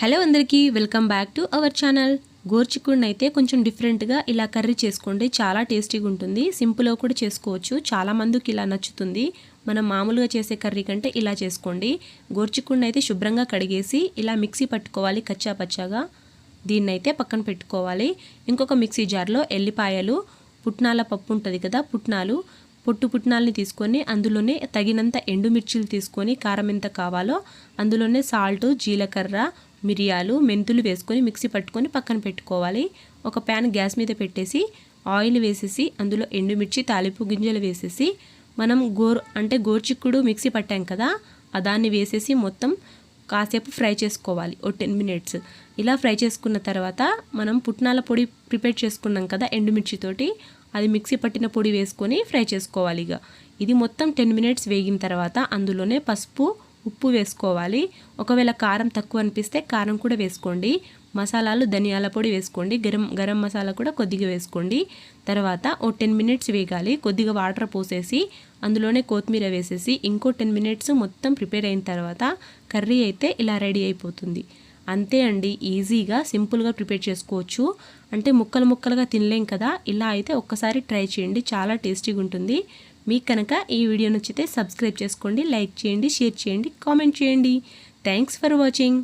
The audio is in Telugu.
హలో అందరికీ welcome back to our channel. గోర్చిక్కుడుని అయితే కొంచెం డిఫరెంట్గా ఇలా కర్రీ చేసుకోండి, చాలా టేస్టీగా ఉంటుంది. సింపుల్గా కూడా చేసుకోవచ్చు, చాలా మందికి ఇలా నచ్చుతుంది. మనం మామూలుగా చేసే కర్రీ కంటే ఇలా చేసుకోండి. గోర్చిక్కుడుని అయితే శుభ్రంగా కడిగేసి ఇలా మిక్సీ పట్టుకోవాలి కచ్చా పచ్చాగా. దీన్నైతే పక్కన పెట్టుకోవాలి. ఇంకొక మిక్సీ జార్లో ఎల్లిపాయలు, పుట్నాల పప్పు ఉంటుంది కదా, పుట్నాలని తీసుకొని అందులోనే తగినంత ఎండుమిర్చిలు తీసుకొని కారం ఎంత కావాలో అందులోనే సాల్ట్, జీలకర్ర, మిరియాలు, మెంతులు వేసుకొని మిక్సీ పట్టుకొని పక్కన పెట్టుకోవాలి. ఒక ప్యాన్ గ్యాస్ మీద పెట్టేసి ఆయిల్ వేసేసి అందులో ఎండుమిర్చి, తాలింపు గింజలు వేసేసి మనం గోర్చిక్కుడు మిక్సీ పట్టాం కదా, దాన్ని వేసేసి మొత్తం కాసేపు ఫ్రై చేసుకోవాలి. 10 minutes ఇలా ఫ్రై చేసుకున్న తర్వాత మనం పుట్నాల పొడి ప్రిపేర్ చేసుకున్నాం కదా ఎండుమిర్చితోటి, అది మిక్సీ పట్టిన పొడి వేసుకొని ఫ్రై చేసుకోవాలి. ఇది మొత్తం 10 minutes వేగిన తర్వాత అందులోనే పసుపు, ఉప్పు వేసుకోవాలి. ఒకవేళ కారం తక్కువ అనిపిస్తే కారం కూడా వేసుకోండి. మసాలాలు ధనియాల పొడి వేసుకోండి, గరం మసాలా కూడా కొద్దిగా వేసుకోండి. తర్వాత 10 minutes వేగాలి. కొద్దిగా వాటర్ పోసేసి అందులోనే కొత్తిమీర వేసేసి ఇంకో 10 minutes మొత్తం ప్రిపేర్ అయిన తర్వాత కర్రీ అయితే ఇలా రెడీ అయిపోతుంది. అంతే అండి, ఈజీగా సింపుల్గా ప్రిపేర్ చేసుకోవచ్చు. అంటే ముక్కలుగా తినలేం కదా, ఇలా అయితే ఒక్కసారి ట్రై చేయండి, చాలా టేస్టీగా ఉంటుంది. మీకు కనుక ఈ వీడియో నచ్చితే సబ్స్క్రైబ్ చేసుకోండి, లైక్ చేయండి, షేర్ చేయండి, కామెంట్ చేయండి. Thanks for watching.